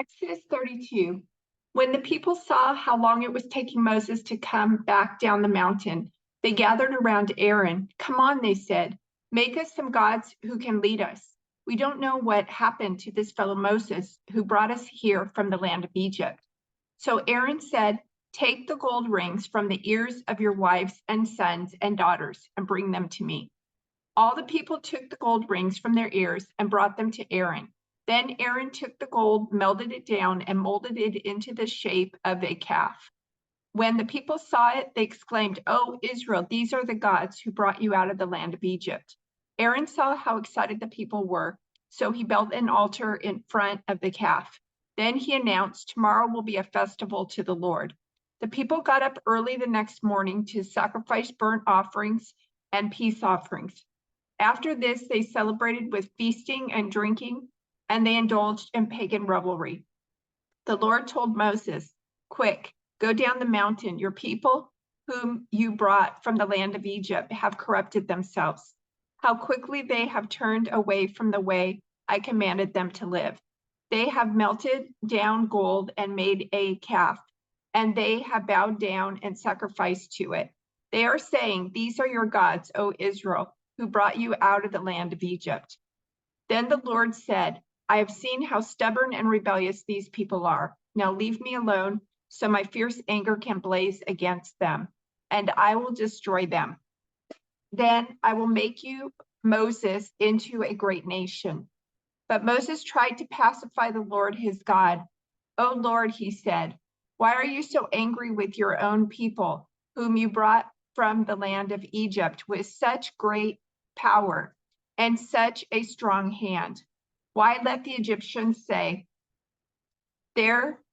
Exodus 32. When the people saw how long it was taking Moses to come back down the mountain, they gathered around Aaron. Come on, they said, make us some gods who can lead us. We don't know what happened to this fellow Moses who brought us here from the land of Egypt. So Aaron said, take the gold rings from the ears of your wives and sons and daughters and bring them to me. All the people took the gold rings from their ears and brought them to Aaron. Then Aaron took the gold, melted it down, and molded it into the shape of a calf. When the people saw it, they exclaimed, "Oh, Israel, these are the gods who brought you out of the land of Egypt." Aaron saw how excited the people were, so he built an altar in front of the calf. Then he announced, "Tomorrow will be a festival to the Lord." The people got up early the next morning to sacrifice burnt offerings and peace offerings. After this, they celebrated with feasting and drinking, and they indulged in pagan revelry. The Lord told Moses, "Quick, go down the mountain. Your people, whom you brought from the land of Egypt, have corrupted themselves. How quickly they have turned away from the way I commanded them to live. They have melted down gold and made a calf, and they have bowed down and sacrificed to it. They are saying, 'These are your gods, O Israel, who brought you out of the land of Egypt.'" Then the Lord said, "I have seen how stubborn and rebellious these people are. Now leave me alone so my fierce anger can blaze against them, and I will destroy them. Then I will make you, Moses, into a great nation." But Moses tried to pacify the Lord his God. "O Lord," he said, "why are you so angry with your own people, whom you brought from the land of Egypt with such great power and such a strong hand? Why let the Egyptians say, 'Their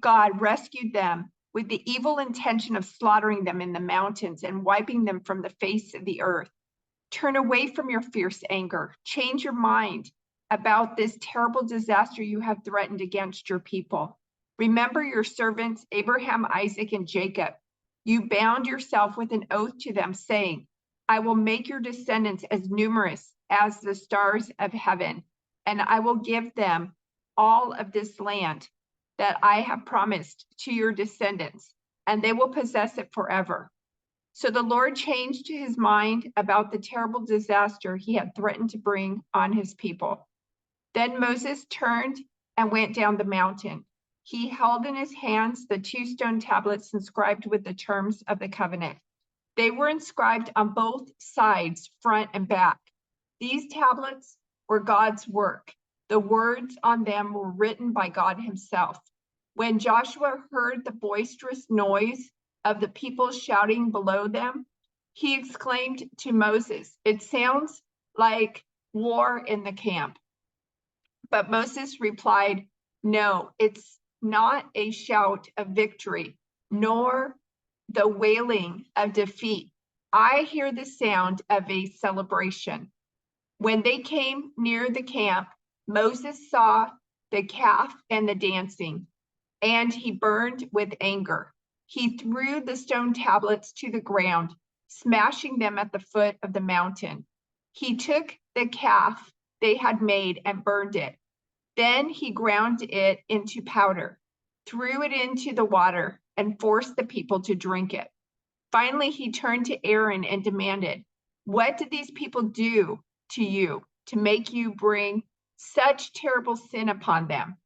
God rescued them,' with the evil intention of slaughtering them in the mountains and wiping them from the face of the earth? Turn away from your fierce anger. Change your mind about this terrible disaster you have threatened against your people. Remember your servants, Abraham, Isaac, and Jacob. You bound yourself with an oath to them, saying, 'I will make your descendants as numerous as the stars of heaven, and I will give them all of this land that I have promised to your descendants, and they will possess it forever.'" So the Lord changed his mind about the terrible disaster he had threatened to bring on his people. Then Moses turned and went down the mountain. He held in his hands the 2 stone tablets inscribed with the terms of the covenant. They were inscribed on both sides, front and back. These tablets were God's work. The words on them were written by God himself. When Joshua heard the boisterous noise of the people shouting below them, he exclaimed to Moses, "It sounds like war in the camp." But Moses replied, "No, it's not a shout of victory, nor the wailing of defeat. I hear the sound of a celebration." When they came near the camp, Moses saw the calf and the dancing, and he burned with anger. He threw the stone tablets to the ground, smashing them at the foot of the mountain. He took the calf they had made and burned it. Then he ground it into powder, threw it into the water, and forced the people to drink it. Finally, he turned to Aaron and demanded, "What did these people do to you to make you bring such terrible sin upon them?"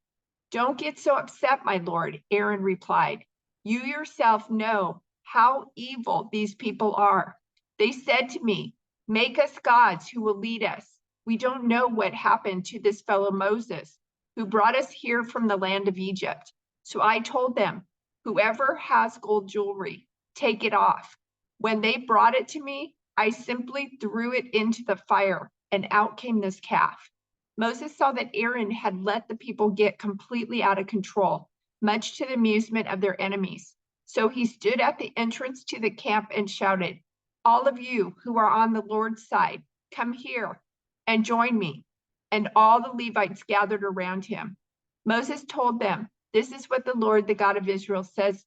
"Don't get so upset, my lord," Aaron replied. "You yourself know how evil these people are. They said to me, 'Make us gods who will lead us.' We don't know what happened to this fellow Moses, who brought us here from the land of Egypt. So I told them, 'Whoever has gold jewelry, take it off.' When they brought it to me, I simply threw it into the fire, and out came this calf." Moses saw that Aaron had let the people get completely out of control, much to the amusement of their enemies. So he stood at the entrance to the camp and shouted, "All of you who are on the Lord's side, come here and join me." And all the Levites gathered around him. Moses told them, "This is what the Lord, the God of Israel, says.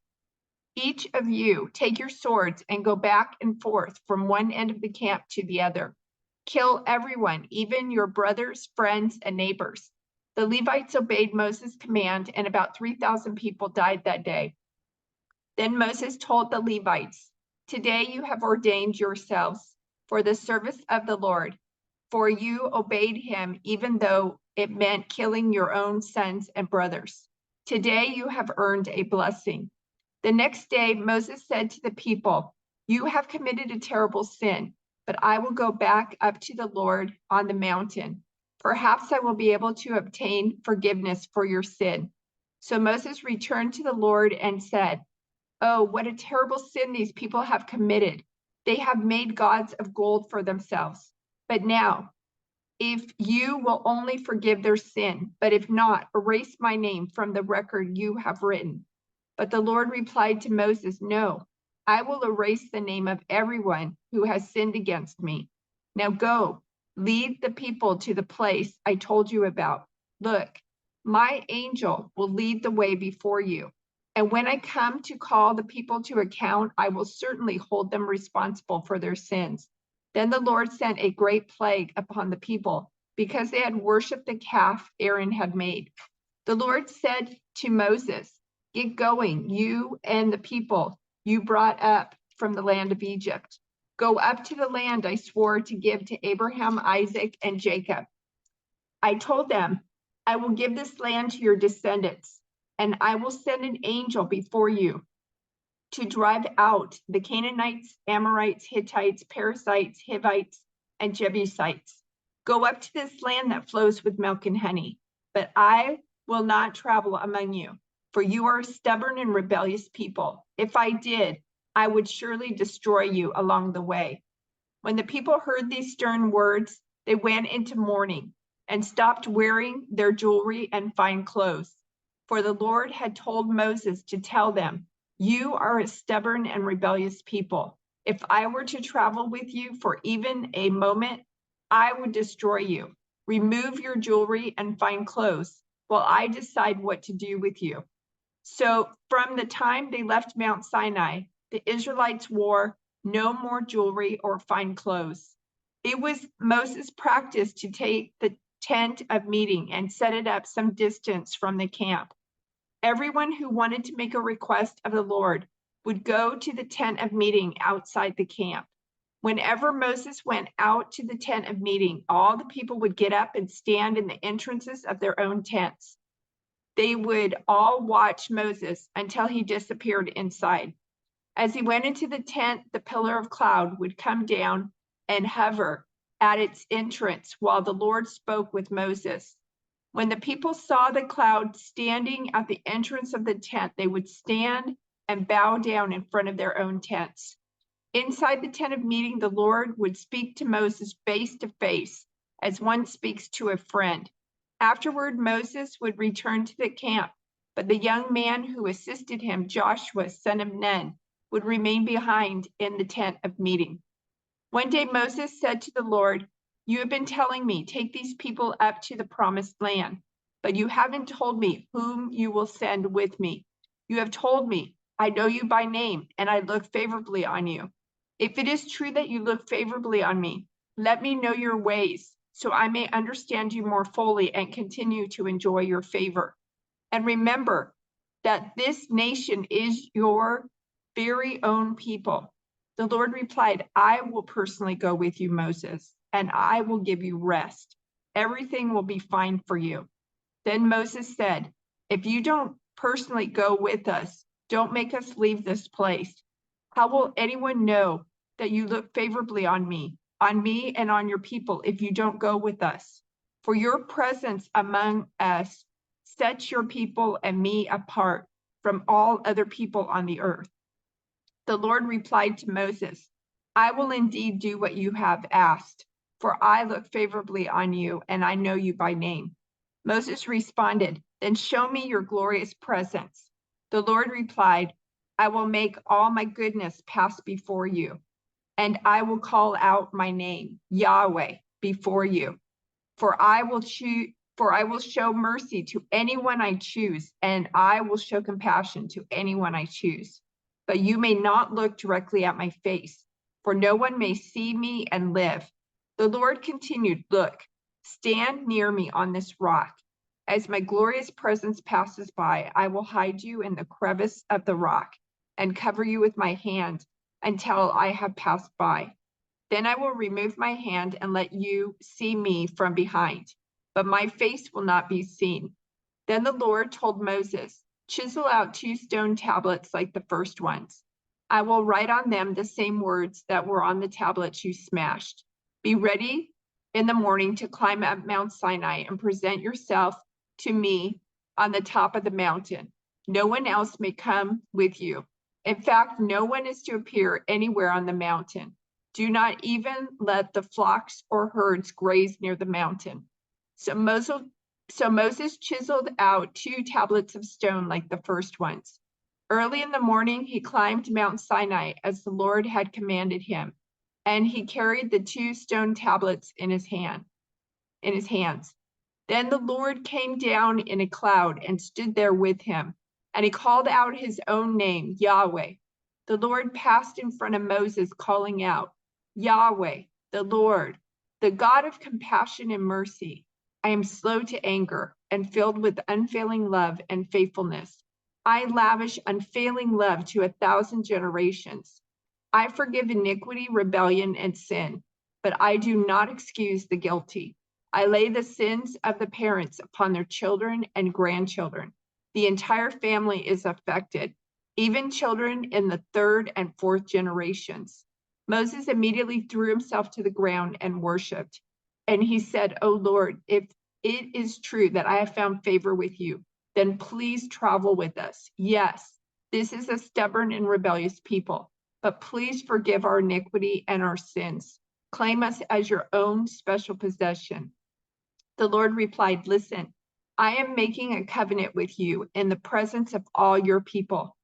Each of you take your swords and go back and forth from one end of the camp to the other. Kill everyone, even your brothers, friends, and neighbors. The Levites obeyed Moses' command, and about 3,000 people died that day. Then Moses told the Levites, "Today you have ordained yourselves for the service of the Lord, for you obeyed him even though it meant killing your own sons and brothers. Today you have earned a blessing." The next day Moses said to the people, "You have committed a terrible sin, but I will go back up to the Lord on the mountain. Perhaps I will be able to obtain forgiveness for your sin." So Moses returned to the Lord and said, "Oh, what a terrible sin these people have committed. They have made gods of gold for themselves. But now, if you will only forgive their sin, but if not, erase my name from the record you have written." But the Lord replied to Moses, "No, I will erase the name of everyone who has sinned against me. Now go, lead the people to the place I told you about. Look, my angel will lead the way before you. And when I come to call the people to account, I will certainly hold them responsible for their sins." Then the Lord sent a great plague upon the people because they had worshiped the calf Aaron had made. The Lord said to Moses, "Get going, you and the people you brought up from the land of Egypt. Go up to the land I swore to give to Abraham, Isaac, and Jacob. I told them, I will give this land to your descendants, and I will send an angel before you to drive out the Canaanites, Amorites, Hittites, Perizzites, Hivites, and Jebusites. Go up to this land that flows with milk and honey, but I will not travel among you, for you are a stubborn and rebellious people. If I did, I would surely destroy you along the way." When the people heard these stern words, they went into mourning and stopped wearing their jewelry and fine clothes. For the Lord had told Moses to tell them, "You are a stubborn and rebellious people. If I were to travel with you for even a moment, I would destroy you. Remove your jewelry and fine clothes while I decide what to do with you." So from the time they left Mount Sinai, the Israelites wore no more jewelry or fine clothes. It was Moses' practice to take the tent of meeting and set it up some distance from the camp. Everyone who wanted to make a request of the Lord would go to the tent of meeting outside the camp. Whenever Moses went out to the tent of meeting, all the people would get up and stand in the entrances of their own tents. They would all watch Moses until he disappeared inside. As he went into the tent, the pillar of cloud would come down and hover at its entrance while the Lord spoke with Moses. When the people saw the cloud standing at the entrance of the tent, they would stand and bow down in front of their own tents. Inside the tent of meeting, the Lord would speak to Moses face to face as one speaks to a friend. Afterward, Moses would return to the camp, but the young man who assisted him, Joshua, son of Nun, would remain behind in the tent of meeting. One day Moses said to the Lord, "You have been telling me, take these people up to the promised land, but you haven't told me whom you will send with me. You have told me, I know you by name, and I look favorably on you. If it is true that you look favorably on me, let me know your ways, so I may understand you more fully and continue to enjoy your favor. And remember that this nation is your very own people." The Lord replied, "I will personally go with you, Moses, and I will give you rest. Everything will be fine for you." Then Moses said, "If you don't personally go with us, don't make us leave this place. How will anyone know that you look favorably on me and on your people if you don't go with us? For your presence among us sets your people and me apart from all other people on the earth." The Lord replied to Moses, "I will indeed do what you have asked, for I look favorably on you and I know you by name." Moses responded, "Then show me your glorious presence." The Lord replied, "I will make all my goodness pass before you, and I will call out my name, Yahweh, before you. For I will show mercy to anyone I choose, and I will show compassion to anyone I choose. But you may not look directly at my face, for no one may see me and live." The Lord continued, "Look, stand near me on this rock. As my glorious presence passes by, I will hide you in the crevice of the rock and cover you with my hand until I have passed by. Then I will remove my hand and let you see me from behind, but my face will not be seen. Then the Lord told Moses, chisel out 2 stone tablets like the first ones. I will write on them the same words that were on the tablets you smashed. Be ready in the morning to climb up Mount Sinai and present yourself to me on the top of the mountain. No one else may come with you. In fact, no one is to appear anywhere on the mountain. Do not even let the flocks or herds graze near the mountain. So Moses chiseled out 2 tablets of stone like the first ones. Early in the morning, he climbed Mount Sinai as the Lord had commanded him, and he carried the 2 stone tablets in his hands. Then the Lord came down in a cloud and stood there with him, and he called out his own name, Yahweh. The Lord passed in front of Moses, calling out, Yahweh, the Lord, the God of compassion and mercy. I am slow to anger and filled with unfailing love and faithfulness. I lavish unfailing love to 1,000 generations. I forgive iniquity, rebellion, and sin, but I do not excuse the guilty. I lay the sins of the parents upon their children and grandchildren. The entire family is affected, even children in the 3rd and 4th generations. Moses immediately threw himself to the ground and worshiped. And he said, O Lord, if it is true that I have found favor with you, then please travel with us. Yes, this is a stubborn and rebellious people, but please forgive our iniquity and our sins. Claim us as your own special possession. The Lord replied, listen, I am making a covenant with you in the presence of all your people.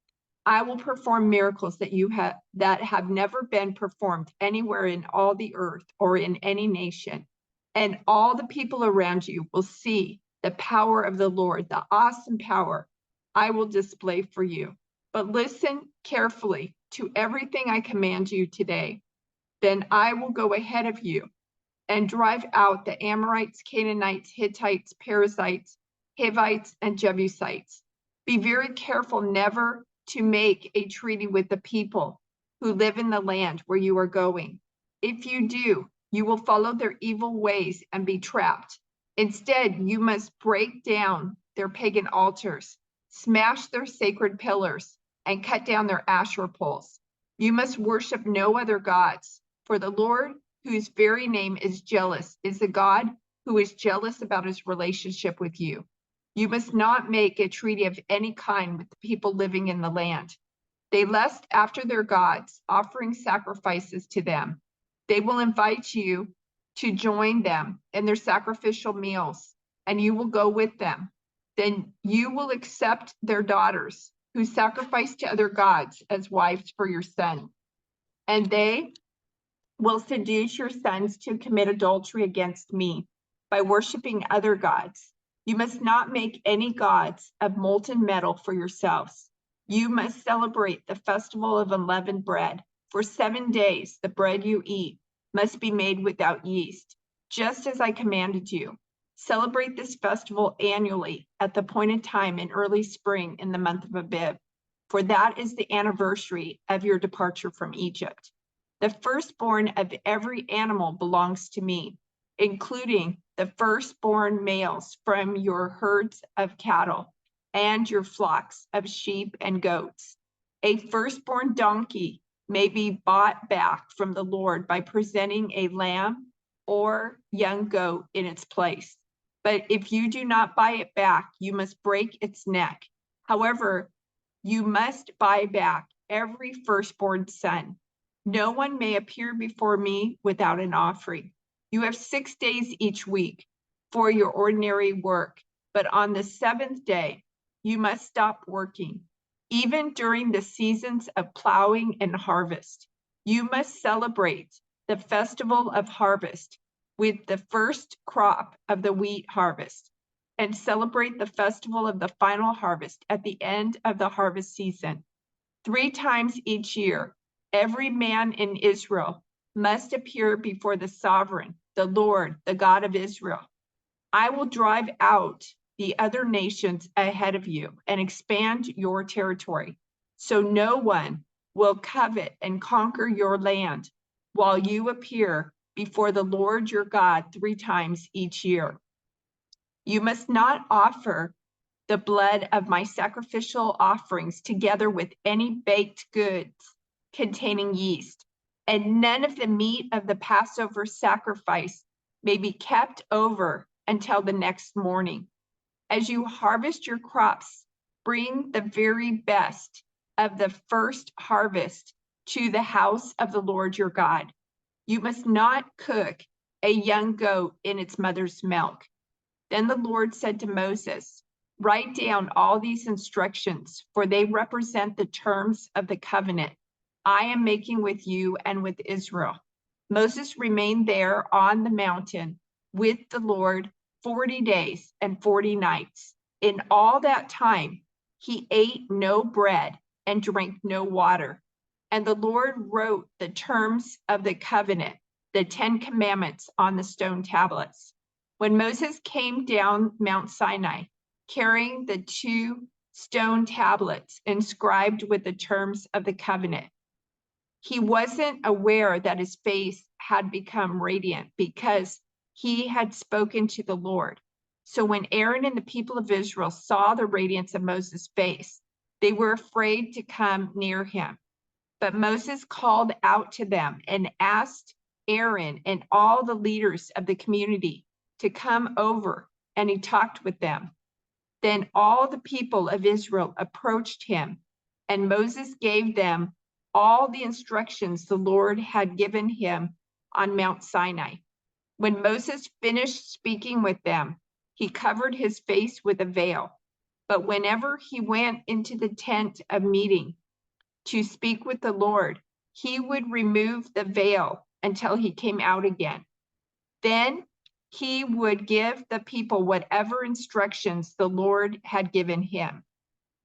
I will perform miracles that have never been performed anywhere in all the earth or in any nation. And all the people around you will see the power of the Lord, the awesome power I will display for you. But listen carefully to everything I command you today. Then I will go ahead of you and drive out the Amorites, Canaanites, Hittites, Perizzites, Hivites, and Jebusites. Be very careful never to make a treaty with the people who live in the land where you are going. If you do, you will follow their evil ways and be trapped. Instead, you must break down their pagan altars, smash their sacred pillars, and cut down their Asherah poles. You must worship no other gods, for the Lord, whose very name is jealous, is the God who is jealous about his relationship with you. You must not make a treaty of any kind with the people living in the land. They lust after their gods, offering sacrifices to them. They will invite you to join them in their sacrificial meals, and you will go with them. Then you will accept their daughters, who sacrifice to other gods, as wives for your son. And they will seduce your sons to commit adultery against me by worshiping other gods. You must not make any gods of molten metal for yourselves. You must celebrate the festival of unleavened bread. For 7 days, the bread you eat must be made without yeast, just as I commanded you. Celebrate this festival annually at the appointed time in early spring in the month of Abib, for that is the anniversary of your departure from Egypt. The firstborn of every animal belongs to me, including the firstborn males from your herds of cattle and your flocks of sheep and goats. A firstborn donkey may be bought back from the Lord by presenting a lamb or young goat in its place. But if you do not buy it back, you must break its neck. However, you must buy back every firstborn son. No one may appear before me without an offering. You have 6 days each week for your ordinary work, but on the 7th day, you must stop working. Even during the seasons of plowing and harvest, you must celebrate the festival of harvest with the first crop of the wheat harvest, and celebrate the festival of the final harvest at the end of the harvest season. 3 times each year, every man in Israel must appear before the sovereign, the Lord, the God of Israel. I will drive out the other nations ahead of you and expand your territory, so no one will covet and conquer your land while you appear before the Lord your God 3 times each year. You must not offer the blood of my sacrificial offerings together with any baked goods containing yeast, and none of the meat of the Passover sacrifice may be kept over until the next morning. As you harvest your crops, bring the very best of the first harvest to the house of the Lord your God. You must not cook a young goat in its mother's milk. Then the Lord said to Moses, write down all these instructions, for they represent the terms of the covenant I am making with you and with Israel. Moses remained there on the mountain with the Lord 40 days and 40 nights. In all that time, he ate no bread and drank no water. And the Lord wrote the terms of the covenant, the 10 commandments, on the stone tablets. When Moses came down Mount Sinai, carrying the 2 stone tablets inscribed with the terms of the covenant, he wasn't aware that his face had become radiant because he had spoken to the Lord. So when Aaron and the people of Israel saw the radiance of Moses' face, they were afraid to come near him. But Moses called out to them and asked Aaron and all the leaders of the community to come over, and he talked with them. Then all the people of Israel approached him, and Moses gave them all the instructions the Lord had given him on Mount Sinai. When Moses finished speaking with them, he covered his face with a veil. But whenever he went into the tent of meeting to speak with the Lord, he would remove the veil until he came out again. Then he would give the people whatever instructions the Lord had given him.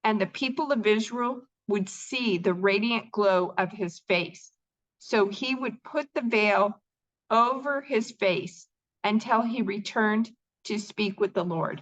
And the people of Israel would see the radiant glow of his face. So he would put the veil over his face until he returned to speak with the Lord.